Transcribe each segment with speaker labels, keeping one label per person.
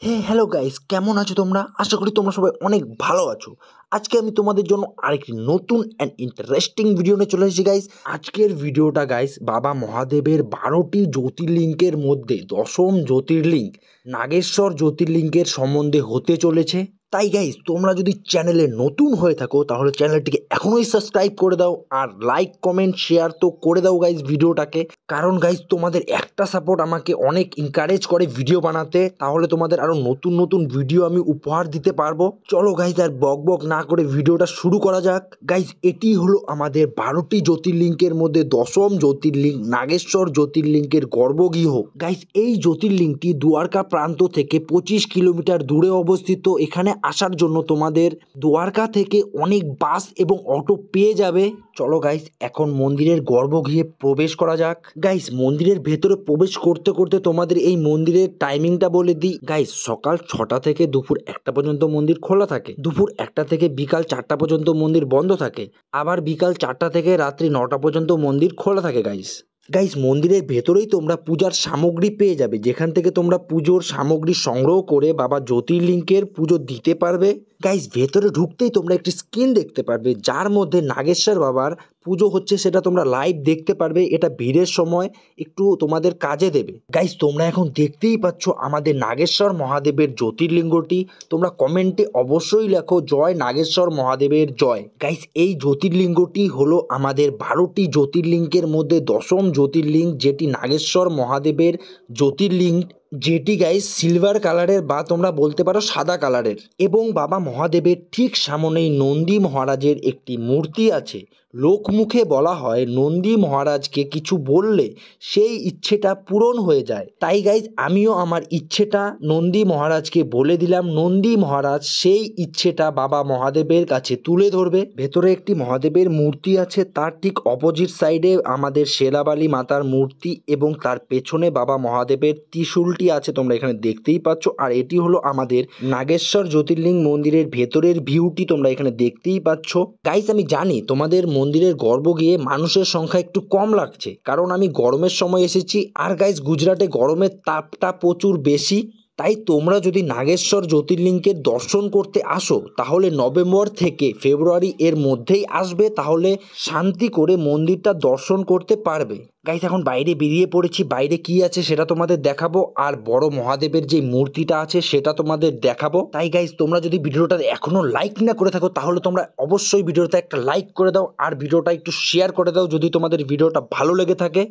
Speaker 1: Hello guys, কেমন আছো তোমরা? আশা করি তোমরা সবাই অনেক ভালো আছো। আজকে আমি তোমাদের জন্য আরেকটি নতুন অ্যান্ড ইন্টারেস্টিং ভিডিও নিয়ে চলে এসেছি গাইস। আজকের ভিডিওটা গাইস বাবা মহাদেবের 12টি জ্যোতির্লিঙ্গের মধ্যে দশম জ্যোতির্লিঙ্গ নাগেশ্বর জ্যোতির্লিঙ্গের সম্বন্ধে হতে চলেছে। তাই গাইস, তোমরা যদি চ্যানেলে নতুন হয়ে থাকো তাহলে চ্যানেলটিকে এখনই সাবস্ক্রাইব করে দাও আর লাইক কমেন্ট শেয়ার তো করে দাও গাইস ভিডিওটাকে। কারণ গাইস, তোমাদের একটা সাপোর্ট আমাকে অনেক এনকারেজ করে ভিডিও বানাতে। তাহলে তোমাদের আরো নতুন নতুন ভিডিও আমি উপহার দিতে পারবো। চলো গাইস, আর বক বক না করে ভিডিওটা শুরু করা যাক। গাইস, এটি হলো আমাদের 12টি জ্যোতির্লিঙ্গের মধ্যে দশম জ্যোতির্লিঙ্গ নাগেশ্বর জ্যোতির্লিঙ্গের গর্ভগৃহ। গাইস, এই জ্যোতির্লিঙ্গটি দুয়ারকা প্রান্ত থেকে 25 কিলোমিটার দূরে অবস্থিত। এখানে আসার জন্য তোমাদের দুয়ারকা থেকে অনেক বাস এবং অটো পেয়ে যাবে। চলো গাইস, এখন মন্দিরের গর্ভগৃহে প্রবেশ করা যাক। গাইস, মন্দিরের ভেতরে প্রবেশ করতে করতে তোমাদের এই মন্দিরের টাইমিংটা বলে দিই। গাইস, সকাল 6টা থেকে দুপুর 1টা পর্যন্ত মন্দির খোলা থাকে। দুপুর 1টা থেকে বিকাল 4টা পর্যন্ত মন্দির বন্ধ থাকে। আবার বিকাল 4টা থেকে রাত্রি 9টা পর্যন্ত মন্দির খোলা থাকে গাইস। গাইস, মন্দিরের ভেতরেই তোমরা পূজার সামগ্রী পেয়ে যাবে, যেখান থেকে তোমরা পুজোর সামগ্রী সংগ্রহ করে বাবা জ্যোতির্লিঙ্গের পুজো দিতে পারবে। গাইস, ভেতরে ঢুকতেই তোমরা একটি স্ক্রিন দেখতে পারবে যার মধ্যে নাগেশ্বর বাবার পুজো হচ্ছে, সেটা তোমরা লাইভ দেখতে পারবে। এটা ভিড়ের সময় একটু তোমাদের কাজে দেবে। গাইস, তোমরা এখন দেখতেই পাচ্ছ আমাদের নাগেশ্বর মহাদেবের জ্যোতির্লিঙ্গটি। তোমরা কমেন্টে অবশ্যই লেখো জয় নাগেশ্বর মহাদেবের জয়। গাইস, এই জ্যোতির্লিঙ্গটি হলো আমাদের 12টি জ্যোতির্লিঙ্গের মধ্যে দশম জ্যোতির্লিঙ্গ, যেটি নাগেশ্বর মহাদেবের জ্যোতির্লিঙ্গ, যেটি গাইস সিলভার কালারের বা তোমরা বলতে পারো সাদা কালারের। এবং বাবা মহাদেবের ঠিক সামনেই নন্দী মহারাজের একটি মূর্তি আছে। লোকমুখে বলা হয় নন্দী মহারাজকে কিছু বললে সেই ইচ্ছেটা পূরণ হয়ে যায়। তাই গাইজ, আমিও আমার ইচ্ছেটা নন্দী মহারাজকে বলে দিলাম। নন্দী মহারাজ সেই ইচ্ছেটা বাবা মহাদেবের কাছে তুলে ধরবে। ভেতরে একটি মহাদেবের মূর্তি আছে, তার ঠিক অপোজিট সাইডে আমাদের শেরাবালি মাতার মূর্তি এবং তার পেছনে বাবা মহাদেবের ত্রিশূলটি আছে, তোমরা এখানে দেখতেই পাচ্ছ। আর এটি হলো আমাদের নাগেশ্বর জ্যোতির্লিঙ্গ মন্দিরের ভেতরের ভিউটি, তোমরা এখানে দেখতেই পাচ্ছ। গাইজ, আমি জানি তোমাদের মন্দিরের গর্ভগৃহে মানুষের সংখ্যা একটু কম লাগছে, কারণ আমি গরমের সময় এসেছি। আর গাইজ, গুজরাটে গরমের তাপটা প্রচুর বেশি। তাই তোমরা যদি নাগেশ্বর জ্যোতির্লিঙ্গের দর্শন করতে আসো তাহলে নভেম্বর থেকে ফেব্রুয়ারি এর মধ্যেই আসবে, তাহলে শান্তি করে মন্দিরটা দর্শন করতে পারবে। গাইস, এখন বাইরে বেরিয়ে পড়েছি। বাইরে কি আছে সেটা তোমাদের দেখাবো, আর বড় মহাদেবের যে মূর্তিটা আছে সেটা তোমাদের দেখাবো। তাই গাইস, তোমরা যদি ভিডিওটা এখনো লাইক না করে থাকো তাহলে তোমরা অবশ্যই ভিডিওতে একটা লাইক করে দাও আর ভিডিওটা একটু শেয়ার করে দাও যদি তোমাদের ভিডিওটা ভালো লেগে থাকে।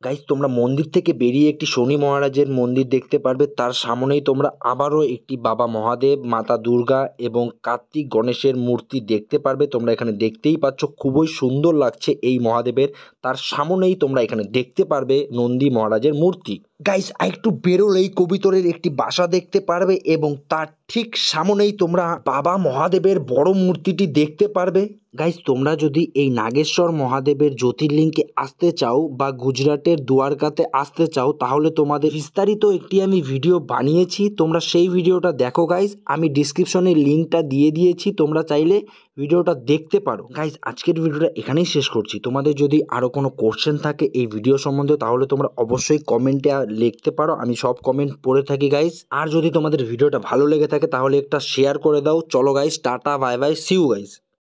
Speaker 1: গাইস, তোমরা মন্দির থেকে বেরিয়ে একটি শনি মহারাজের মন্দির দেখতে পারবে। তার সামনেই তোমরা আবারও একটি বাবা মহাদেব, মাতা দুর্গা এবং কার্তিক গণেশের মূর্তি দেখতে পারবে। তোমরা এখানে দেখতেই পাচ্ছ, খুবই সুন্দর লাগছে এই মহাদেবের। তার সামনেই তোমরা এখানে দেখতে পারবে নন্দী মহারাজের মূর্তি। গাইস, একটু বেরোলেই কবিতরের একটি বাসা দেখতে পারবে এবং তার ঠিক সামনেই তোমরা বাবা মহাদেবের বড় মূর্তিটি দেখতে পারবে। গাইস, তোমরা যদি এই নাগেশ্বর মহাদেবের জ্যোতির্লিঙ্গে আসতে চাও বা গুজরাটের দুয়ারকাতে আসতে চাও তাহলে তোমাদের বিস্তারিত একটি আমি ভিডিও বানিয়েছি, তোমরা সেই ভিডিওটা দেখো গাইস। আমি ডিসক্রিপশনে লিঙ্কটা দিয়ে দিয়েছি, তোমরা চাইলে ভিডিওটা দেখতে পারো। গাইস, আজকের ভিডিওটা এখানেই শেষ করছি। তোমাদের যদি আরও কোনো কোশ্চেন থাকে এই ভিডিও সম্বন্ধে তাহলে তোমরা অবশ্যই কমেন্টে লিখতে পারো, আমি সব কমেন্ট পড়ে থাকি গাইস। আর যদি তোমাদের ভিডিওটা ভালো লেগে থাকে তাহলে একটা শেয়ার করে দাও। চলো guys, tata bye bye, see you guys.